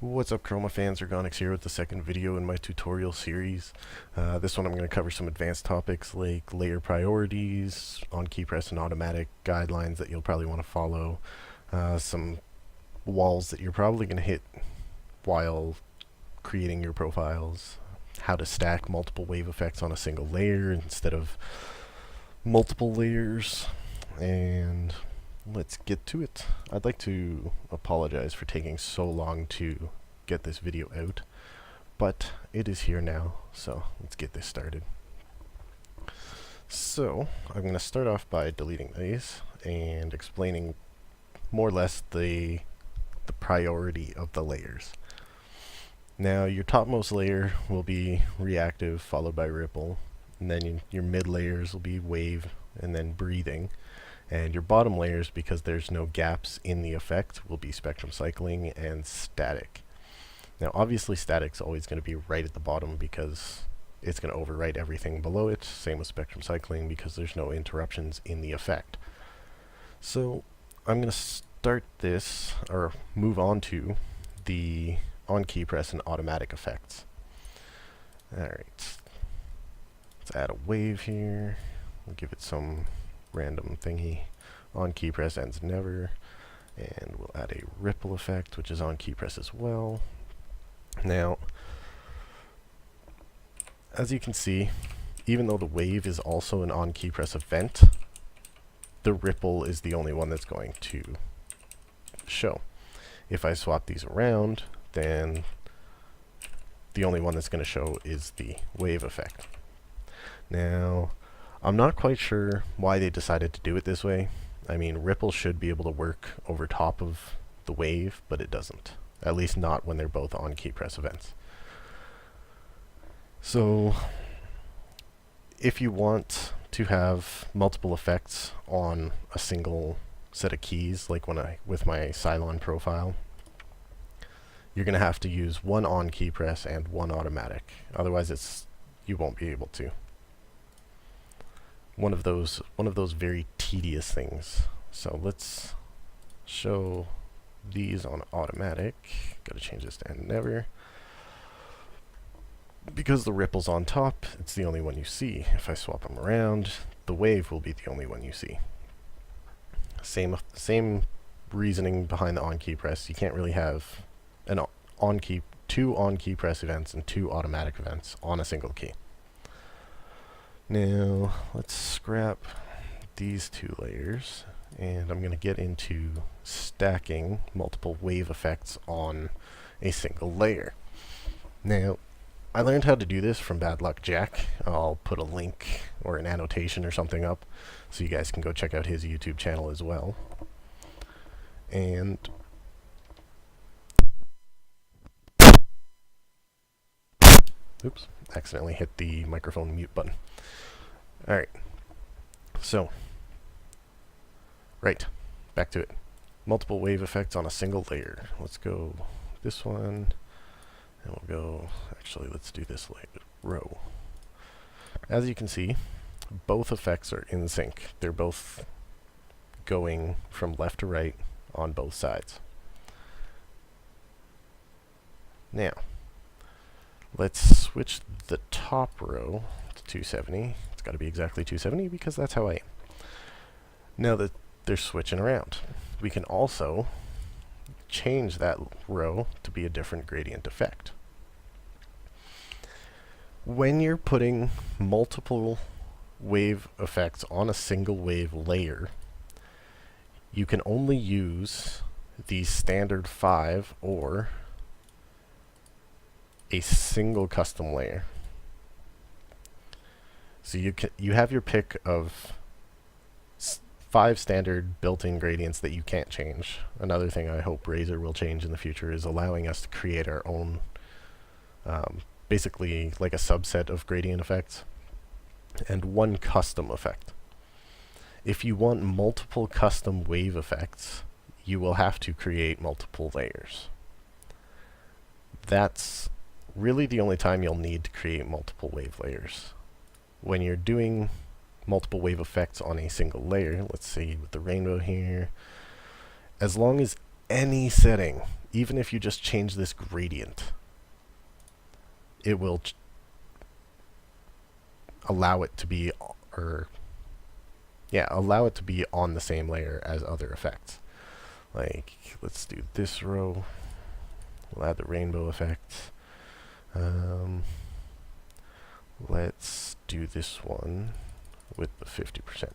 What's up, Chroma fans? Ergonix here with the second video in my tutorial series. This one I'm going to cover some advanced topics like layer priorities, on-key press and automatic guidelines that you'll probably want to follow, some walls that you're probably going to hit while creating your profiles, how to stack multiple wave effects on a single layer instead of multiple layers, and let's get to it. I'd like to apologize for taking so long to get this video out, but it is here now, so let's get this started. So I'm going to start off by deleting these and explaining more or less the priority of the layers. Now your topmost layer will be reactive followed by ripple, and then your mid layers will be wave and then breathing. And your bottom layers, because there's no gaps in the effect, will be spectrum cycling and static. Now obviously static's always going to be right at the bottom because it's going to overwrite everything below it. Same with spectrum cycling because there's no interruptions in the effect. So I'm going to start this, or move on to the on-key press and automatic effects. Alright, let's add a wave here. We'll give it some random thingy. On key press ends never, and we'll add a ripple effect, which is on key press as well. Now, as you can see, even though the wave is also an on key press event, the ripple is the only one that's going to show. If I swap these around, then the only one that's going to show is the wave effect. Now, I'm not quite sure why they decided to do it this way. I mean, ripple should be able to work over top of the wave, but it doesn't. At least not when they're both on key press events. So, if you want to have multiple effects on a single set of keys, like with my Cylon profile, you're going to have to use one on key press and one automatic. Otherwise, you won't be able to. One of those very tedious things. So let's show these on automatic. Gotta change this to end never. Because the ripple's on top, it's the only one you see. If I swap them around, the wave will be the only one you see. Same reasoning behind the on-key press. You can't really have two on-key press events and two automatic events on a single key. Now, let's scrap these two layers, and I'm going to get into stacking multiple wave effects on a single layer. Now, I learned how to do this from Bad Luck Jack. I'll put a link or an annotation or something up so you guys can go check out his YouTube channel as well. And oops, accidentally hit the microphone mute button. Alright, so, right, back to it. Multiple wave effects on a single layer. Let's go this one, and we'll go, actually let's do this row. As you can see, both effects are in sync. They're both going from left to right on both sides. Now, let's switch the top row to 270. It's got to be exactly 270 because that's how I am. Now that they're switching around, we can also change that row to be a different gradient effect. When you're putting multiple wave effects on a single wave layer, you can only use the standard 5 or a single custom layer. So you have your pick of 5 standard built-in gradients that you can't change. Another thing I hope Razer will change in the future is allowing us to create our own, basically like a subset of gradient effects, and one custom effect. If you want multiple custom wave effects, you will have to create multiple layers. That's really the only time you'll need to create multiple wave layers. When you're doing multiple wave effects on a single layer, let's see with the rainbow here, as long as any setting even if you just change this gradient, it will allow it to be, allow it to be on the same layer as other effects. Like, let's do this row. We'll add the rainbow effect. Let's do this one with the 50%.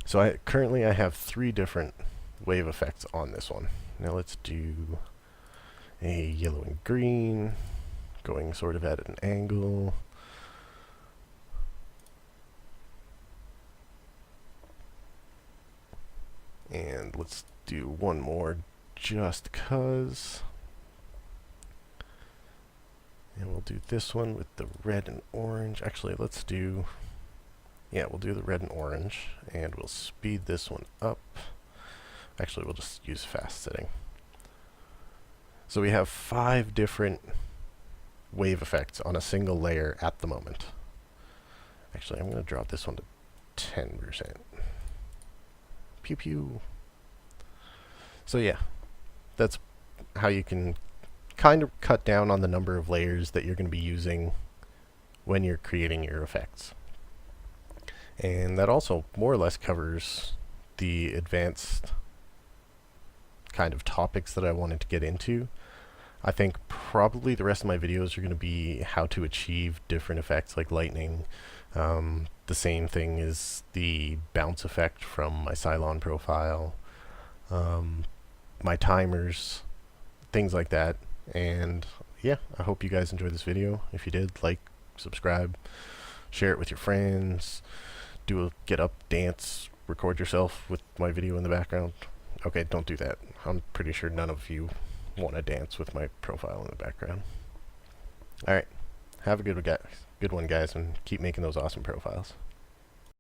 So currently I have 3 different wave effects on this one. Now let's do a yellow and green, going sort of at an angle. And let's do one more just cause. And we'll do this one with the red and orange. Actually, let's do, we'll do the red and orange, and we'll speed this one up. Actually, we'll just use fast setting. So we have 5 different wave effects on a single layer at the moment. Actually, I'm going to drop this one to 10%. Pew pew. So yeah, that's how you can kind of cut down on the number of layers that you're going to be using when you're creating your effects. And that also more or less covers the advanced kind of topics that I wanted to get into. I think probably the rest of my videos are going to be how to achieve different effects like lightning. The same thing is the bounce effect from my Cylon profile, my timers, things like that. And yeah, I hope you guys enjoyed this video. If you did, like, subscribe, share it with your friends, do a get up dance, record yourself with my video in the background. Okay, don't do that. I'm pretty sure none of you want to dance with my profile in the background. Alright, have a good one, guys, and keep making those awesome profiles.